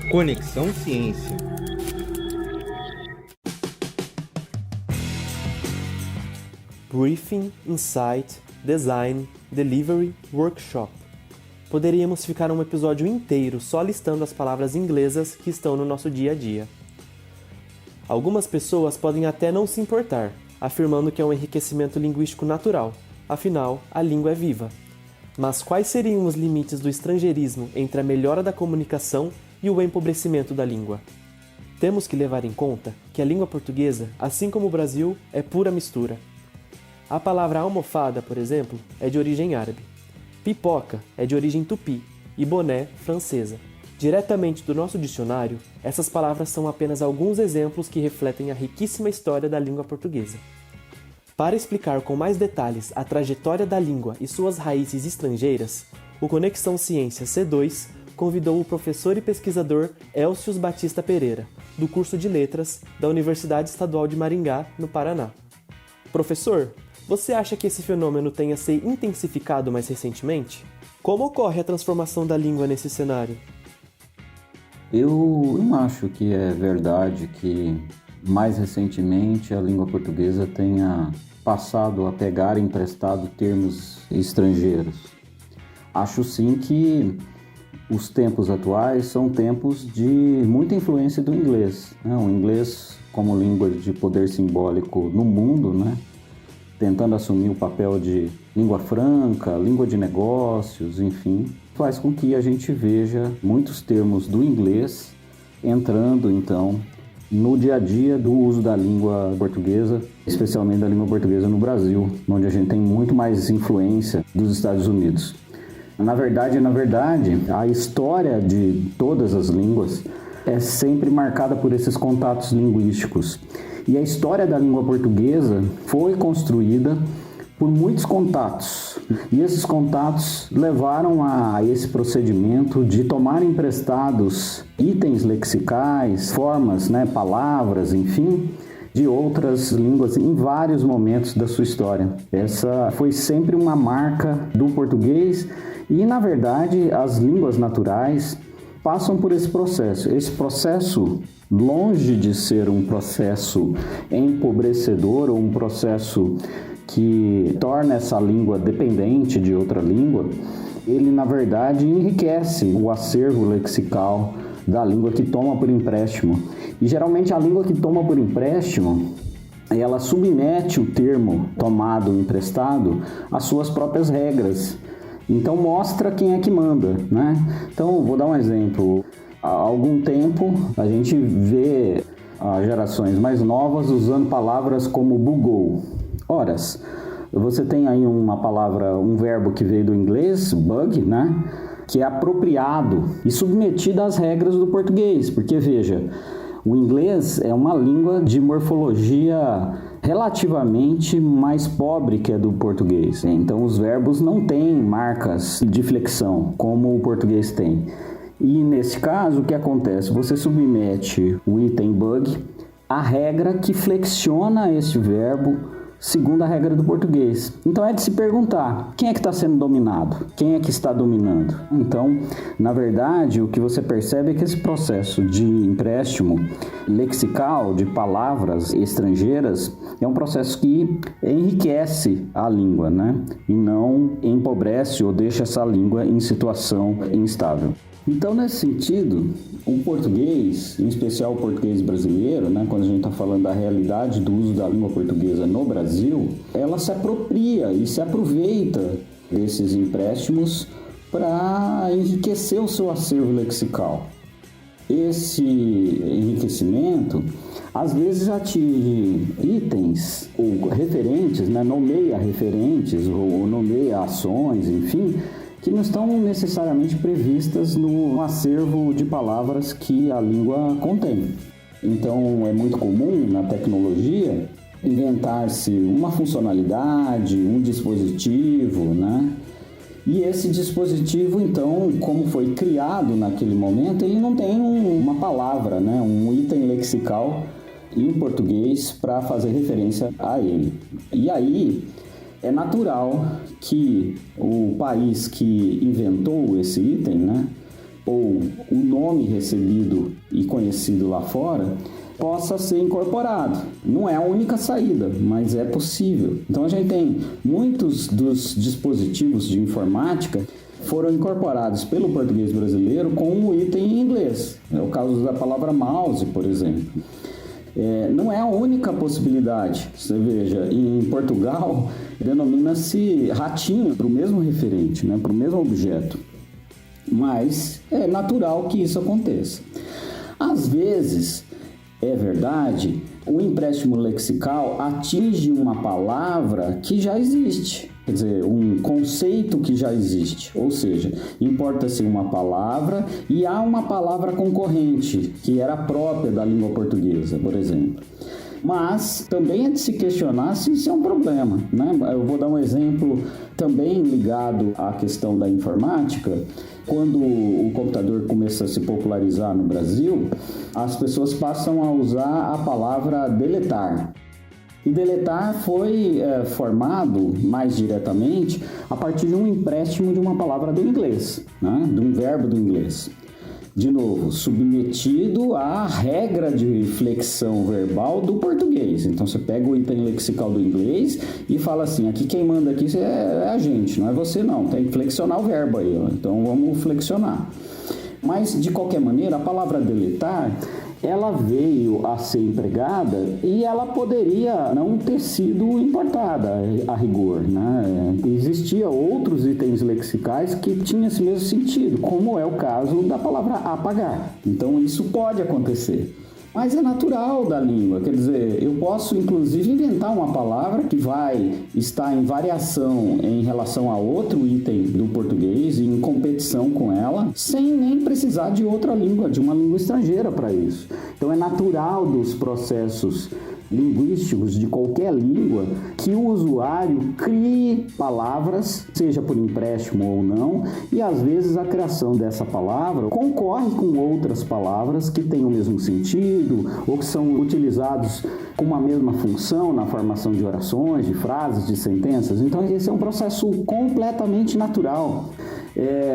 Conexão Ciência. Briefing, Insight, Design, Delivery, Workshop. Poderíamos ficar um episódio inteiro só listando as palavras inglesas que estão no nosso dia a dia. Algumas pessoas podem até não se importar, afirmando que é um enriquecimento linguístico natural, afinal, a língua é viva. Mas quais seriam os limites do estrangeirismo entre a melhora da comunicação e o empobrecimento da língua? Temos que levar em conta que a língua portuguesa, assim como o Brasil, é pura mistura. A palavra almofada, por exemplo, é de origem árabe. Pipoca é de origem tupi e boné, francesa. Diretamente do nosso dicionário, essas palavras são apenas alguns exemplos que refletem a riquíssima história da língua portuguesa. Para explicar com mais detalhes a trajetória da língua e suas raízes estrangeiras, o Conexão Ciência C2 convidou o professor e pesquisador Elcius Batista Pereira, do curso de Letras da Universidade Estadual de Maringá, no Paraná. Professor, você acha que esse fenômeno tenha se intensificado mais recentemente? Como ocorre a transformação da língua nesse cenário? Eu não acho que é verdade que mais recentemente a língua portuguesa tenha passado a pegar emprestado termos estrangeiros. Acho sim que os tempos atuais são tempos de muita influência do inglês, né? O inglês como língua de poder simbólico no mundo, né? Tentando assumir o papel de língua franca, língua de negócios, enfim, faz com que a gente veja muitos termos do inglês entrando, então, no dia a dia do uso da língua portuguesa, especialmente da língua portuguesa no Brasil, onde a gente tem muito mais influência dos Estados Unidos. Na verdade, a história de todas as línguas é sempre marcada por esses contatos linguísticos. E a história da língua portuguesa foi construída por muitos contatos. E esses contatos levaram a esse procedimento de tomar emprestados itens lexicais, formas, palavras, enfim, de outras línguas em vários momentos da sua história. Essa foi sempre uma marca do português e, na verdade, as línguas naturais passam por esse processo. Esse processo, longe de ser um processo empobrecedor ou um processo que torna essa língua dependente de outra língua, ele, na verdade, enriquece o acervo lexical da língua que toma por empréstimo. E, geralmente, a língua que toma por empréstimo, ela submete o termo tomado emprestado às suas próprias regras. Então, mostra quem é que manda, né? Então, vou dar um exemplo. Há algum tempo, a gente vê gerações mais novas usando palavras como bugou. Horas, você tem aí uma palavra, um verbo que veio do inglês, bug, né? Que é apropriado e submetido às regras do português. Porque, veja, o inglês é uma língua de morfologia relativamente mais pobre que a do português. Então, os verbos não têm marcas de flexão, como o português tem. E, nesse caso, o que acontece? Você submete o item bug à regra que flexiona este verbo segundo a regra do português. Então, é de se perguntar, quem é que está sendo dominado? Quem é que está dominando? Então, na verdade, o que você percebe é que esse processo de empréstimo lexical de palavras estrangeiras é um processo que enriquece a língua, né? E não empobrece ou deixa essa língua em situação instável. Então, nesse sentido, o português, em especial o português brasileiro, né, quando a gente está falando da realidade do uso da língua portuguesa no Brasil, ela se apropria e se aproveita desses empréstimos para enriquecer o seu acervo lexical. Esse enriquecimento, às vezes, atinge itens ou referentes, nomeia referentes ou nomeia ações, enfim, que não estão necessariamente previstas no acervo de palavras que a língua contém. Então, é muito comum na tecnologia inventar-se uma funcionalidade, um dispositivo, né? E esse dispositivo, então, como foi criado naquele momento, ele não tem uma palavra, né? Um item lexical em português para fazer referência a ele. E aí, é natural que o país que inventou esse item, né, ou o nome recebido e conhecido lá fora possa ser incorporado. Não é a única saída, mas é possível. Então a gente tem muitos dos dispositivos de informática foram incorporados pelo português brasileiro com um item em inglês. É o caso da palavra mouse, por exemplo. Não é a única possibilidade. Você veja, em Portugal denomina-se ratinho para o mesmo referente, né, para o mesmo objeto. Mas é natural que isso aconteça. Às vezes, é verdade, o empréstimo lexical atinge uma palavra que já existe, quer dizer, um conceito que já existe, ou seja, importa-se uma palavra e há uma palavra concorrente, que era própria da língua portuguesa, por exemplo. Mas também é de se questionar se isso é um problema, né? Eu vou dar um exemplo também ligado à questão da informática. Quando o computador começa a se popularizar no Brasil, as pessoas passam a usar a palavra deletar. E deletar foi formado mais diretamente a partir de um empréstimo de uma palavra do inglês, né? De um verbo do inglês. De novo, submetido à regra de flexão verbal do português. Então, você pega o item lexical do inglês e fala assim, aqui quem manda aqui é a gente, não é você não. Tem que flexionar o verbo aí, ó. Então vamos flexionar. Mas, de qualquer maneira, a palavra deletar, ela veio a ser empregada e ela poderia não ter sido importada a rigor, né? Existiam outros itens lexicais que tinham esse mesmo sentido, como é o caso da palavra apagar. Então isso pode acontecer. Mas é natural da língua, quer dizer, eu posso inclusive inventar uma palavra que vai estar em variação em relação a outro item do português e em competição com ela, sem nem precisar de outra língua, de uma língua estrangeira para isso. Então é natural dos processos linguísticos de qualquer língua que o usuário crie palavras, seja por empréstimo ou não, e às vezes a criação dessa palavra concorre com outras palavras que têm o mesmo sentido ou que são utilizados com uma mesma função na formação de orações, de frases, de sentenças. Então esse é um processo completamente natural.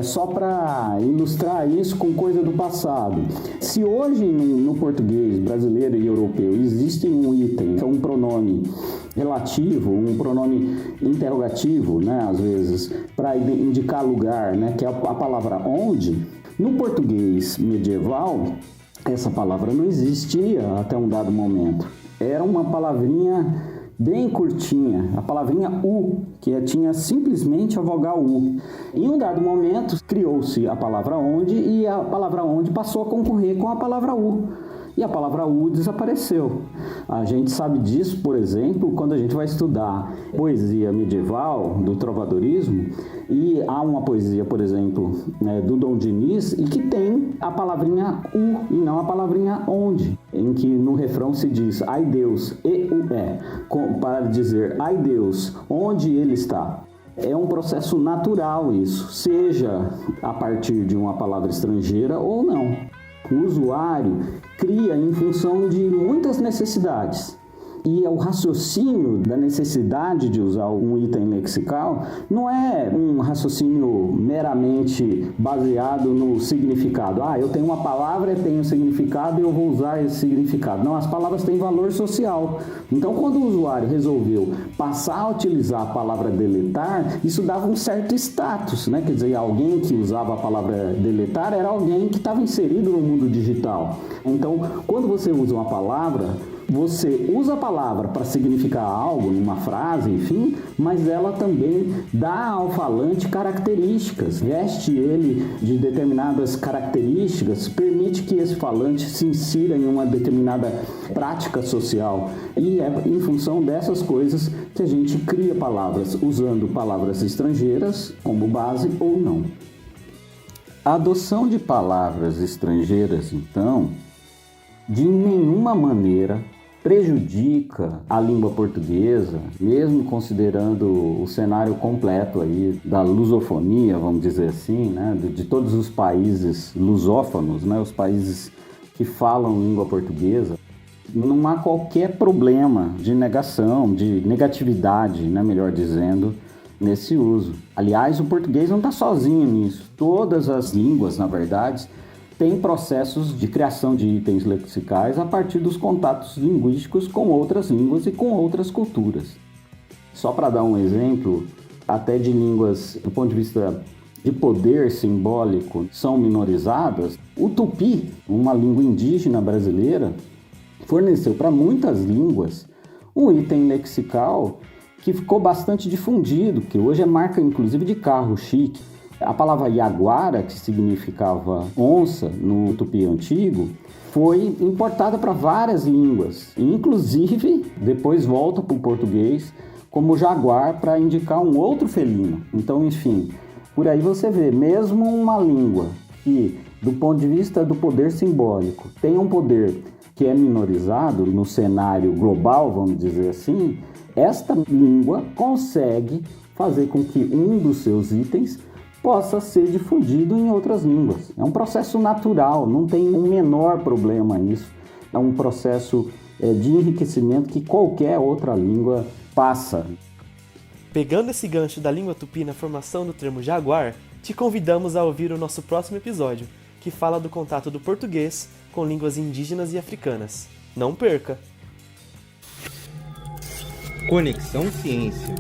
Só para ilustrar isso com coisa do passado. Se hoje no português brasileiro e europeu existe um item, que é um pronome relativo, um pronome interrogativo, né, às vezes, para indicar lugar, né, que é a palavra onde, no português medieval, essa palavra não existia até um dado momento. Era uma palavrinha bem curtinha, a palavrinha U, que tinha simplesmente a vogal U. Em um dado momento, criou-se a palavra onde e a palavra onde passou a concorrer com a palavra U. E a palavra U desapareceu. A gente sabe disso, por exemplo, quando a gente vai estudar poesia medieval, do trovadorismo, e há uma poesia, por exemplo, do Dom Diniz, e que tem a palavrinha U e não a palavrinha onde, em que no refrão se diz, ai Deus, E-U-E, para dizer, ai Deus, onde ele está. É um processo natural isso, seja a partir de uma palavra estrangeira ou não. O usuário cria em função de muitas necessidades. E o raciocínio da necessidade de usar um item lexical não é um raciocínio meramente baseado no significado. Eu tenho uma palavra e tenho um significado e eu vou usar esse significado. Não, as palavras têm valor social. Então, quando o usuário resolveu passar a utilizar a palavra deletar, isso dava um certo status, né? Quer dizer, alguém que usava a palavra deletar era alguém que estava inserido no mundo digital. Então, quando você usa uma palavra, você usa a palavra para significar algo, numa frase, enfim, mas ela também dá ao falante características, veste ele de determinadas características, permite que esse falante se insira em uma determinada prática social. E é em função dessas coisas que a gente cria palavras, usando palavras estrangeiras como base ou não. A adoção de palavras estrangeiras, então, de nenhuma maneira prejudica a língua portuguesa, mesmo considerando o cenário completo aí da lusofonia, vamos dizer assim, né, de todos os países lusófonos, né, os países que falam língua portuguesa. Não há qualquer problema de negação, de negatividade, né, melhor dizendo, nesse uso. Aliás, o português não está sozinho nisso. Todas as línguas, na verdade, têm processos de criação de itens lexicais a partir dos contatos linguísticos com outras línguas e com outras culturas. Só para dar um exemplo, até de línguas do ponto de vista de poder simbólico são minorizadas, o tupi, uma língua indígena brasileira, forneceu para muitas línguas um item lexical que ficou bastante difundido, que hoje é marca inclusive de carro chique. A palavra yaguara, que significava onça no tupi antigo, foi importada para várias línguas, inclusive depois volta para o português como jaguar para indicar um outro felino. Então, enfim, por aí você vê, mesmo uma língua que, do ponto de vista do poder simbólico, tem um poder que é minorizado no cenário global, vamos dizer assim, esta língua consegue fazer com que um dos seus itens possa ser difundido em outras línguas. É um processo natural, não tem um menor problema nisso. É um processo de enriquecimento que qualquer outra língua passa. Pegando esse gancho da língua tupi na formação do termo jaguar, te convidamos a ouvir o nosso próximo episódio, que fala do contato do português com línguas indígenas e africanas. Não perca! Conexão Ciência.